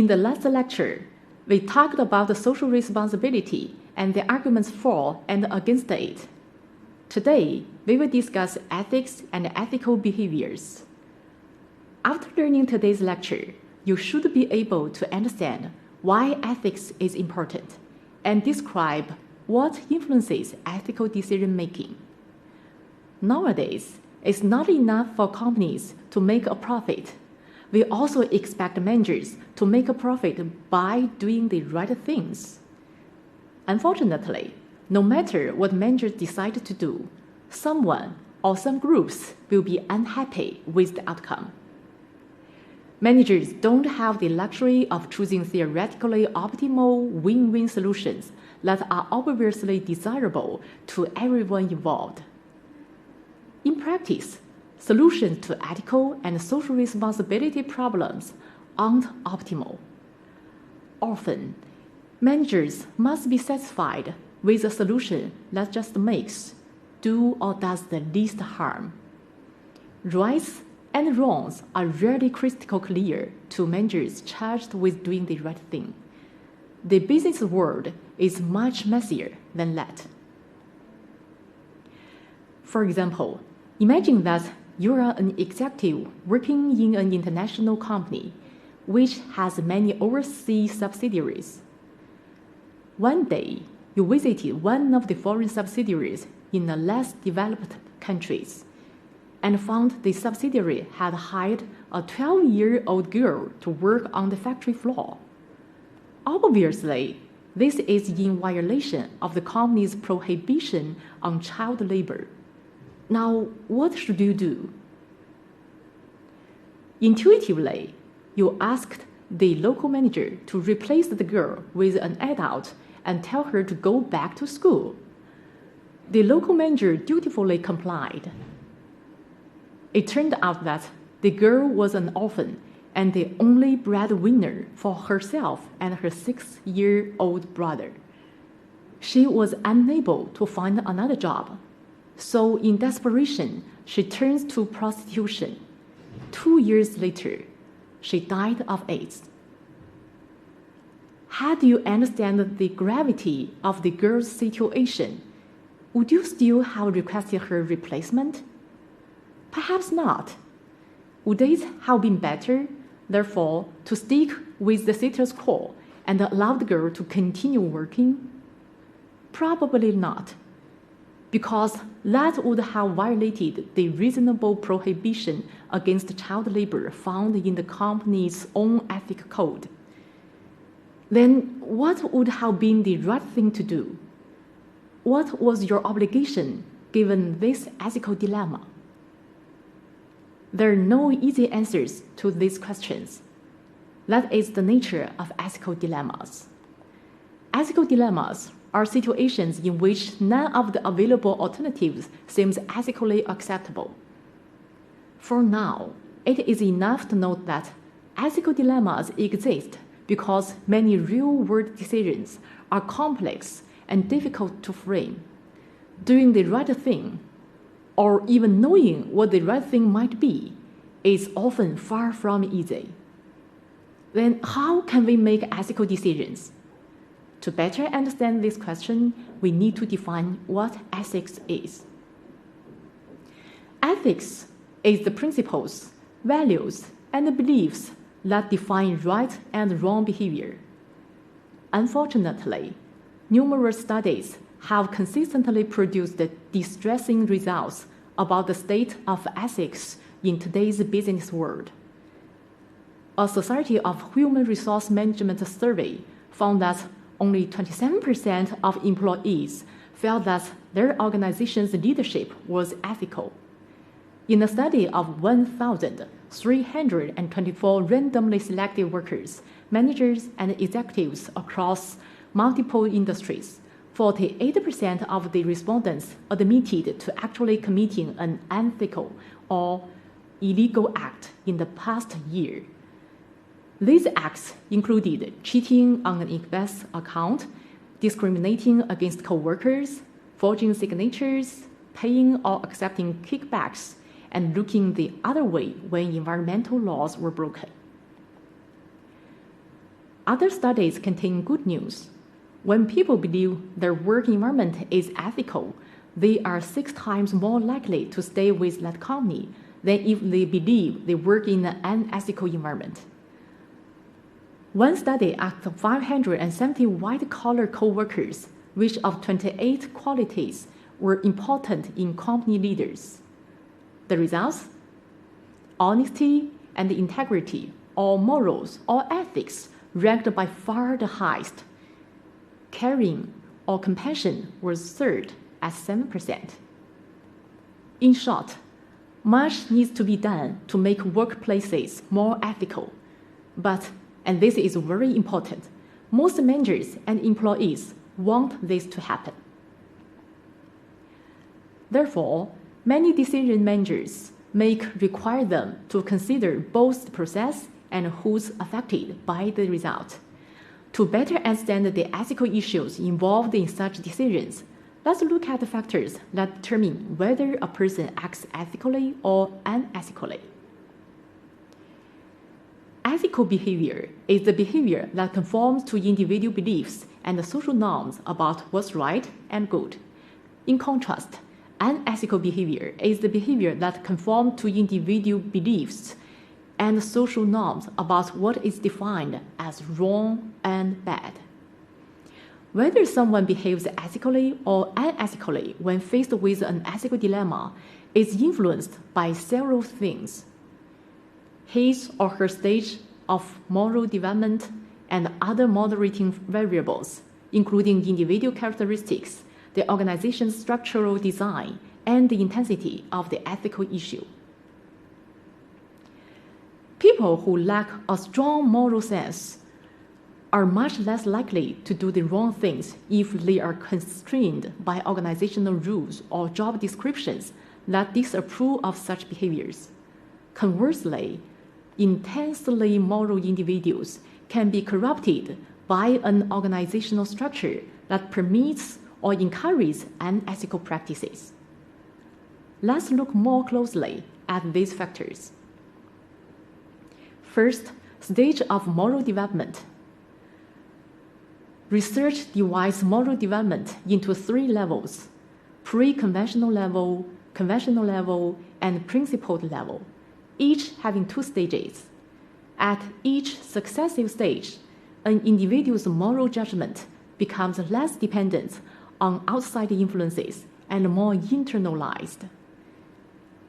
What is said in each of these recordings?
In the last lecture, we talked about the social responsibility and the arguments for and against it. Today, we will discuss ethics and ethical behaviors. After learning today's lecture, you should be able to understand why ethics is important and describe what influences ethical decision-making. Nowadays, it's not enough for companies to make a profit. We also expect managers to make a profit by doing the right things. Unfortunately, no matter what managers decide to do, someone or some groups will be unhappy with the outcome. Managers don't have the luxury of choosing theoretically optimal win-win solutions that are obviously desirable to everyone involved. In practice, solutions to ethical and social responsibility problems aren't optimal. Often, managers must be satisfied with a solution that just makes, do or does the least harm. Rights and wrongs are rarely crystal clear to managers charged with doing the right thing. The business world is much messier than that. For example, imagine that you are an executive working in an international company which has many overseas subsidiaries. One day, you visited one of the foreign subsidiaries in the less developed countries and found the subsidiary had hired a 12-year-old girl to work on the factory floor. Obviously, this is in violation of the company's prohibition on child labor. Now, what should you do? Intuitively, you asked the local manager to replace the girl with an adult and tell her to go back to school. The local manager dutifully complied. It turned out that the girl was an orphan and the only breadwinner for herself and her 6-year-old brother. She was unable to find another job, so in desperation, she turns to prostitution. 2 years later, she died of AIDS. Had you understood the gravity of the girl's situation, would you still have requested her replacement? Perhaps not. Would it have been better, therefore, to stick with the status quo and allow the girl to continue working? Probably not, because that would have violated the reasonable prohibition against child labor found in the company's own ethics code. Then what would have been the right thing to do? What was your obligation given this ethical dilemma? There are no easy answers to these questions. That is the nature of ethical dilemmas. Ethical dilemmas are situations in which none of the available alternatives seems ethically acceptable. For now, it is enough to note that ethical dilemmas exist because many real-world decisions are complex and difficult to frame. Doing the right thing, or even knowing what the right thing might be, is often far from easy. Then how can we make ethical decisions? To better understand this question, we need to define what ethics is. Ethics is the principles, values, and beliefs that define right and wrong behavior. Unfortunately, numerous studies have consistently produced distressing results about the state of ethics in today's business world. A Society of Human Resource Management survey found that only 27% of employees felt that their organization's leadership was ethical. In a study of 1,324 randomly selected workers, managers, and executives across multiple industries, 48% of the respondents admitted to actually committing an unethical or illegal act in the past year. These acts included cheating on an invest account, discriminating against coworkers, forging signatures, paying or accepting kickbacks, and looking the other way when environmental laws were broken. Other studies contain good news. When people believe their work environment is ethical, they are 6 times more likely to stay with that company than if they believe they work in an unethical environment. One study asked 570 white-collar co-workers which of 28 qualities were important in company leaders. The results? Honesty and integrity, or morals, or ethics ranked by far the highest. Caring or compassion was third at 7%. In short, much needs to be done to make workplaces more ethical. But, and this is very important, most managers and employees want this to happen. Therefore, many decision managers require them to consider both the process and who's affected by the result. To better understand the ethical issues involved in such decisions, let's look at the factors that determine whether a person acts ethically or unethically. Ethical behavior is the behavior that conforms to individual beliefs and social norms about what's right and good. In contrast, unethical behavior is the behavior that conforms to individual beliefs and social norms about what is defined as wrong and bad. Whether someone behaves ethically or unethically when faced with an ethical dilemma is influenced by several things: his or her stage of moral development and other moderating variables, including individual characteristics, the organization's structural design, and the intensity of the ethical issue. People who lack a strong moral sense are much less likely to do the wrong things if they are constrained by organizational rules or job descriptions that disapprove of such behaviors. Conversely, intensely moral individuals can be corrupted by an organizational structure that permits or encourages unethical practices. Let's look more closely at these factors. First, stage of moral development. Research divides moral development into 3 levels: pre-conventional level, conventional level, and principled level, each having 2 stages. At each successive stage, an individual's moral judgment becomes less dependent on outside influences and more internalized.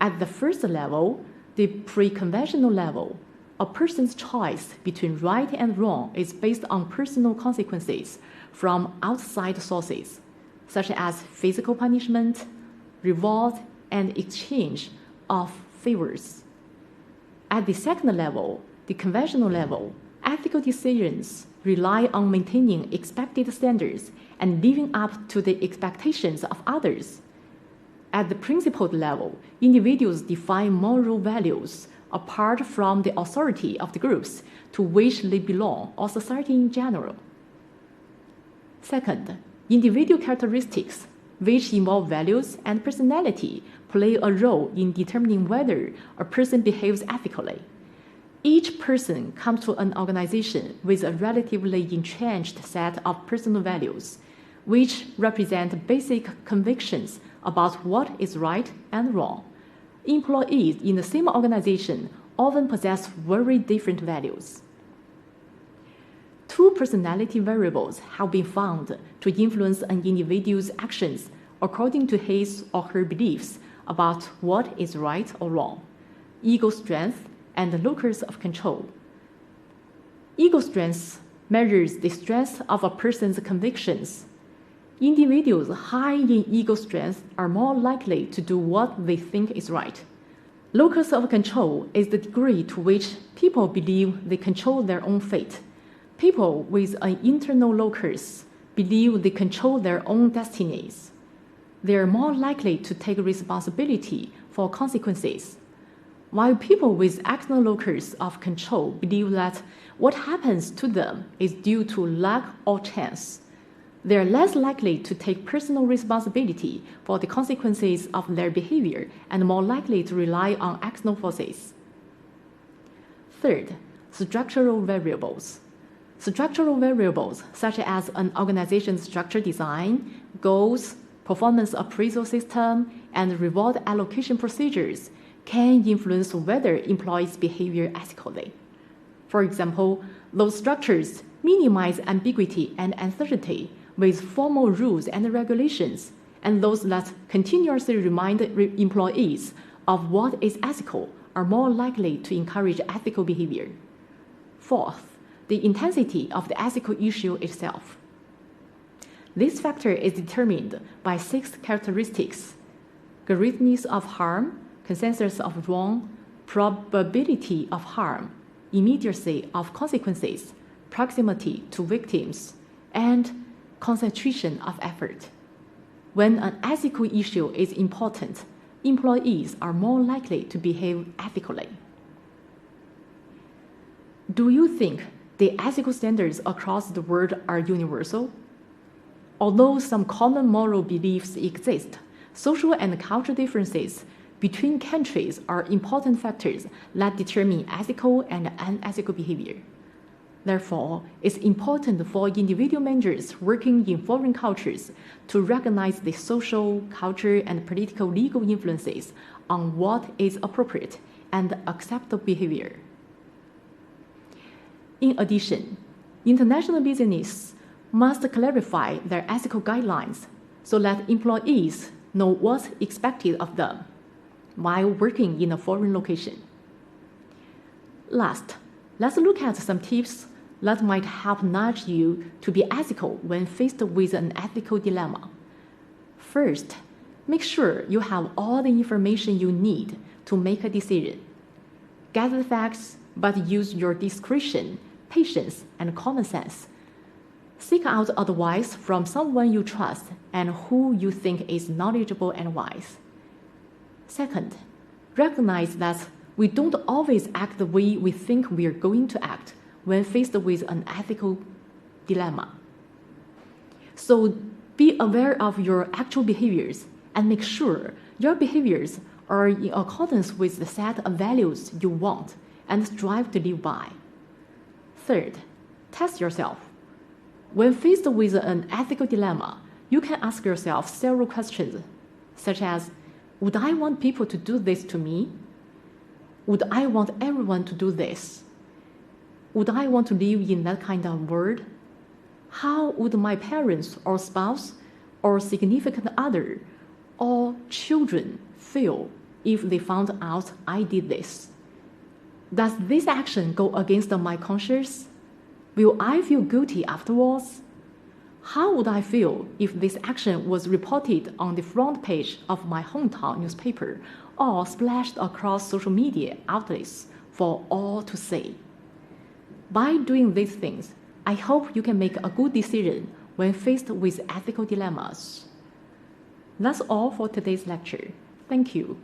At the first level, the pre-conventional level, a person's choice between right and wrong is based on personal consequences from outside sources, such as physical punishment, reward, and exchange of favors. At the second level, the conventional level, ethical decisions rely on maintaining expected standards and living up to the expectations of others. At the principled level, individuals define moral values apart from the authority of the groups to which they belong or society in general. Second, individual characteristics, which involve values and personality, play a role in determining whether a person behaves ethically. Each person comes to an organization with a relatively entrenched set of personal values, which represent basic convictions about what is right and wrong. Employees in the same organization often possess very different values. 2 personality variables have been found to influence an individual's actions according to his or her beliefs about what is right or wrong: ego strength and locus of control. Ego strength measures the strength of a person's convictions. Individuals high in ego strength are more likely to do what they think is right. Locus of control is the degree to which people believe they control their own fate. People with an internal locus believe they control their own destinies. They are more likely to take responsibility for consequences, while people with external locus of control believe that what happens to them is due to luck or chance. They are less likely to take personal responsibility for the consequences of their behavior and more likely to rely on external forces. Third, structural variables. Structural variables such as an organization's structure design, goals, performance appraisal system, and reward allocation procedures can influence whether employees behave ethically. For example, those structures minimize ambiguity and uncertainty with formal rules and regulations, and those that continuously remind employees of what is ethical are more likely to encourage ethical behavior. Fourth, the intensity of the ethical issue itself. This factor is determined by 6 characteristics: greatness of harm, consensus of wrong, probability of harm, immediacy of consequences, proximity to victims, and concentration of effort. When an ethical issue is important, employees are more likely to behave ethically. Do you think the ethical standards across the world are universal? Although some common moral beliefs exist, social and cultural differences between countries are important factors that determine ethical and unethical behavior. Therefore, it's important for individual managers working in foreign cultures to recognize the social, cultural, and political legal influences on what is appropriate and acceptable behavior. In addition, international business must clarify their ethical guidelines so that employees know what's expected of them while working in a foreign location. Last, let's look at some tips that might help nudge you to be ethical when faced with an ethical dilemma. First, make sure you have all the information you need to make a decision. Gather facts, but use your discretion, patience, and common sense. Seek out advice from someone you trust and who you think is knowledgeable and wise. Second, recognize that we don't always act the way we think we are going to act when faced with an ethical dilemma. So be aware of your actual behaviors and make sure your behaviors are in accordance with the set of values you want and strive to live by. Third, test yourself. When faced with an ethical dilemma, you can ask yourself several questions, such as, would I want people to do this to me? Would I want everyone to do this? Would I want to live in that kind of world? How would my parents or spouse or significant other or children feel if they found out I did this? Does this action go against my conscience? Will I feel guilty afterwards? How would I feel if this action was reported on the front page of my hometown newspaper or splashed across social media outlets for all to see? By doing these things, I hope you can make a good decision when faced with ethical dilemmas. That's all for today's lecture. Thank you.